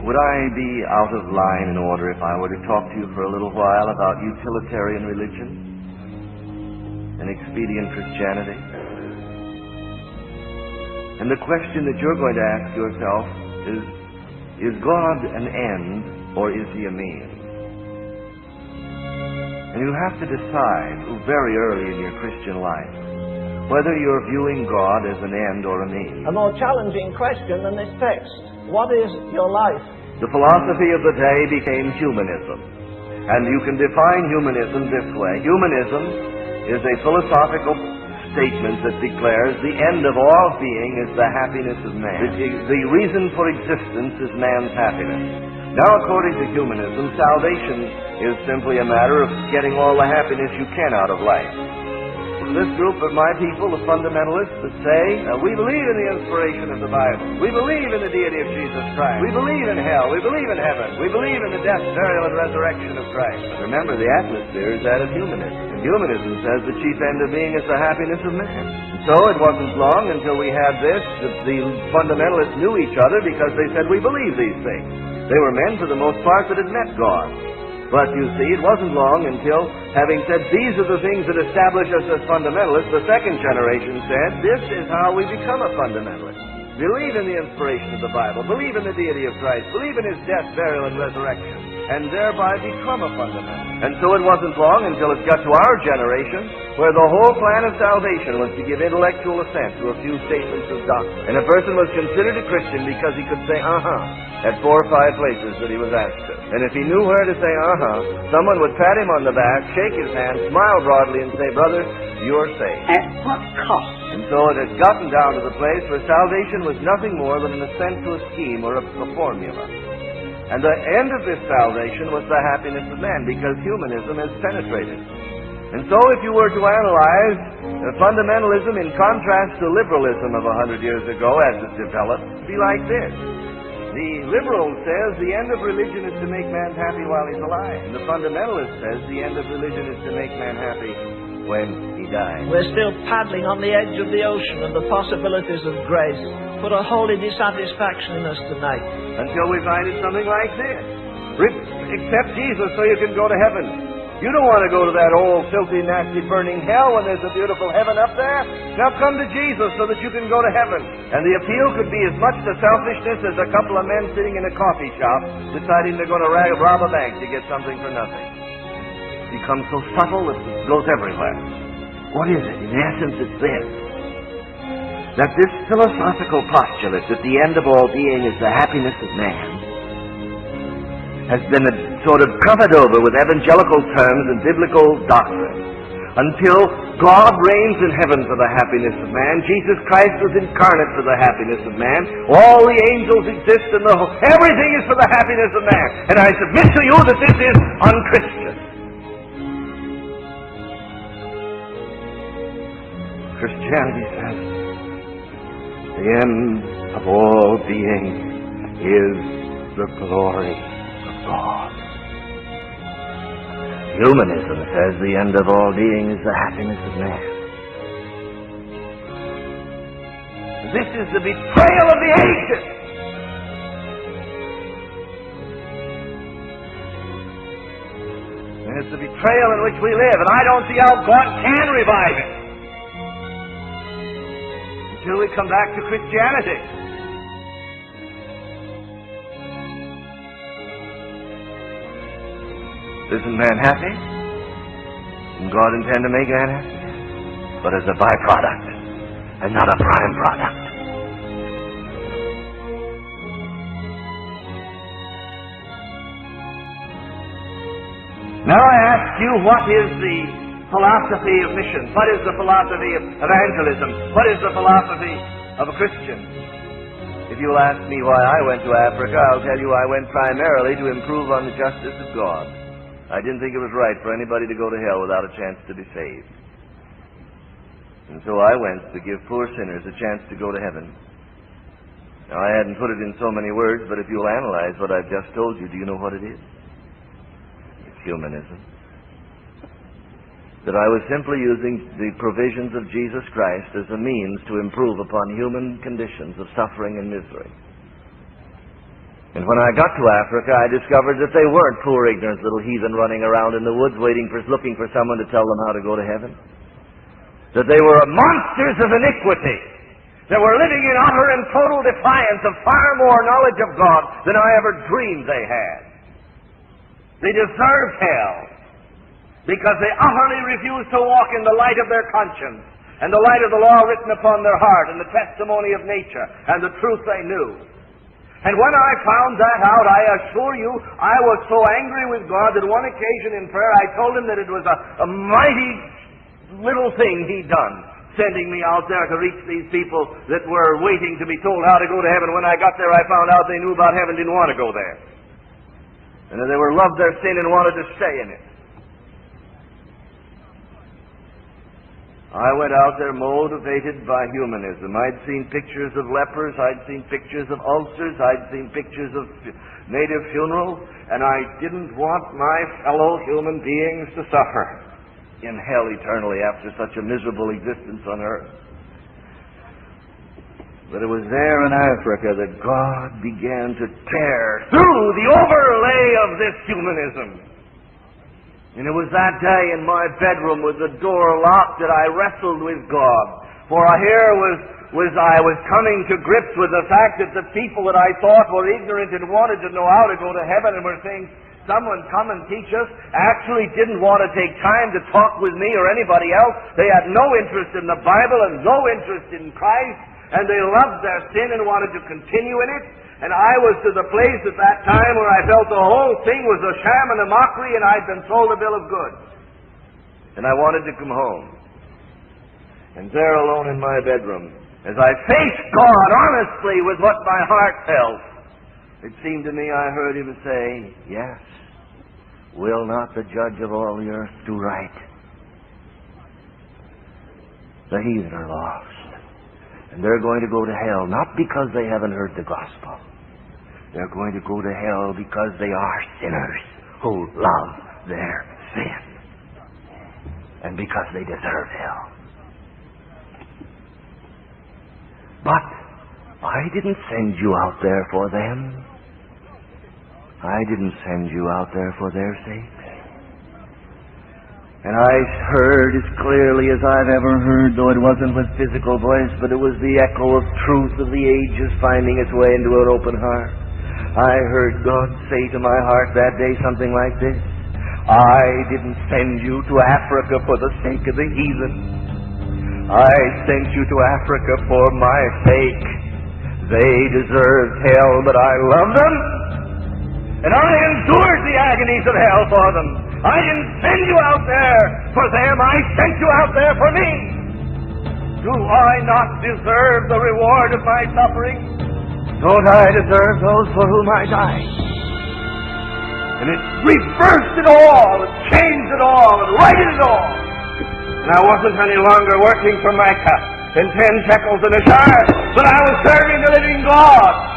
Would I be out of line in order if I were to talk to you for a little while about utilitarian religion and expedient Christianity? And the question that you're going to ask yourself is God an end or is he a means? And you have to decide very early in your Christian life whether you're viewing God as an end or a means. A more challenging question than this text. What is your life? The philosophy of the day became humanism. And you can define humanism this way. Humanism is a philosophical statement that declares the end of all being is the happiness of man. The reason for existence is man's happiness. Now, according to humanism, salvation is simply a matter of getting all the happiness you can out of life. This group of my people, the fundamentalists, that say, we believe in the inspiration of the Bible. We believe in the deity of Jesus Christ. We believe in hell. We believe in heaven. We believe in the death, burial, and resurrection of Christ. But remember, the atmosphere is that of humanism. And humanism says the chief end of being is the happiness of man. And so it wasn't long until we had this, that the fundamentalists knew each other because they said, we believe these things. They were men, for the most part, that had met God. But you see, it wasn't long until, having said these are the things that establish us as fundamentalists, the second generation said, this is how we become a fundamentalist. Believe in the inspiration of the Bible, believe in the deity of Christ, believe in his death, burial, and resurrection, and thereby become a fundamentalist. And so it wasn't long until it got to our generation, where the whole plan of salvation was to give intellectual assent to a few statements of doctrine. And a person was considered a Christian because he could say, at 4 or 5 places that he was asked to. And if he knew where to say, someone would pat him on the back, shake his hand, smile broadly, and say, brother, you're saved. At what cost? And so it had gotten down to the place where salvation was nothing more than an assent to a scheme or a formula. And the end of this salvation was the happiness of man, because humanism has penetrated. And so if you were to analyze fundamentalism in contrast to liberalism of 100 years ago as it developed, it would be like this. The liberal says the end of religion is to make man happy while he's alive. And the fundamentalist says the end of religion is to make man happy when he dies. We're still paddling on the edge of the ocean of the possibilities of grace. Put a holy dissatisfaction in us tonight. Until we find it something like this. Accept Jesus so you can go to heaven. You don't want to go to that old, filthy, nasty, burning hell when there's a beautiful heaven up there. Now come to Jesus so that you can go to heaven. And the appeal could be as much to selfishness as a couple of men sitting in a coffee shop deciding they're going to rob a bank to get something for nothing. It becomes so subtle that it goes everywhere. What is it? In essence, it's this. That this philosophical postulate that the end of all being is the happiness of man has been sort of covered over with evangelical terms and biblical doctrine until God reigns in heaven for the happiness of man. Jesus Christ was incarnate for the happiness of man. All the angels exist and everything is for the happiness of man. And I submit to you that this is unchristian. Christianity says the end of all being is the glory God. Humanism says the end of all being is the happiness of man. This is the betrayal of the ages. And it's the betrayal in which we live, and I don't see how God can revive it until we come back to Christianity. Isn't man happy? Didn't God intend to make man happy? But as a byproduct, and not a prime product. Now I ask you, what is the philosophy of mission? What is the philosophy of evangelism? What is the philosophy of a Christian? If you'll ask me why I went to Africa, I'll tell you I went primarily to improve on the justice of God. I didn't think it was right for anybody to go to hell without a chance to be saved. And so I went to give poor sinners a chance to go to heaven. Now, I hadn't put it in so many words, but if you'll analyze what I've just told you, do you know what it is? It's humanism. That I was simply using the provisions of Jesus Christ as a means to improve upon human conditions of suffering and misery. And when I got to Africa, I discovered that they weren't poor, ignorant little heathen running around in the woods looking for someone to tell them how to go to heaven. That they were monsters of iniquity. That were living in utter and total defiance of far more knowledge of God than I ever dreamed they had. They deserved hell because they utterly refused to walk in the light of their conscience and the light of the law written upon their heart and the testimony of nature and the truth they knew. And when I found that out, I assure you, I was so angry with God that one occasion in prayer I told him that it was a mighty little thing he'd done, sending me out there to reach these people that were waiting to be told how to go to heaven. When I got there, I found out they knew about heaven, didn't want to go there. And that they were loved their sin and wanted to stay in it. I went out there motivated by humanism. I'd seen pictures of lepers, I'd seen pictures of ulcers, I'd seen pictures of native funerals, and I didn't want my fellow human beings to suffer in hell eternally after such a miserable existence on earth. But it was there in Africa that God began to tear through the overlay of this humanism. And it was that day in my bedroom with the door locked that I wrestled with God. For here I was coming to grips with the fact that the people that I thought were ignorant and wanted to know how to go to heaven and were saying, someone come and teach us, actually didn't want to take time to talk with me or anybody else. They had no interest in the Bible and no interest in Christ, and they loved their sin and wanted to continue in it. And I was to the place at that time where I felt the whole thing was a sham and a mockery, and I'd been sold a bill of goods. And I wanted to come home. And there alone in my bedroom, as I faced God honestly with what my heart felt, it seemed to me I heard him say, yes, will not the judge of all the earth do right? The heathen are lost. And they're going to go to hell, not because they haven't heard the gospel. They're going to go to hell because they are sinners who love their sin. And because they deserve hell. But I didn't send you out there for them. I didn't send you out there for their sake. And I heard as clearly as I've ever heard, though it wasn't with physical voice, but it was the echo of truth of the ages finding its way into an open heart. I heard God say to my heart that day something like this: I didn't send you to Africa for the sake of the heathen. I sent you to Africa for my sake. They deserved hell, but I loved them. And I endured the agonies of hell for them. I didn't send you out there for them. I sent you out there for me. Do I not deserve the reward of my suffering? Don't I deserve those for whom I died? And it reversed it all, it changed it all, it righted it all. And I wasn't any longer working for Micah and 10 shekels in a jar, but I was serving the living God.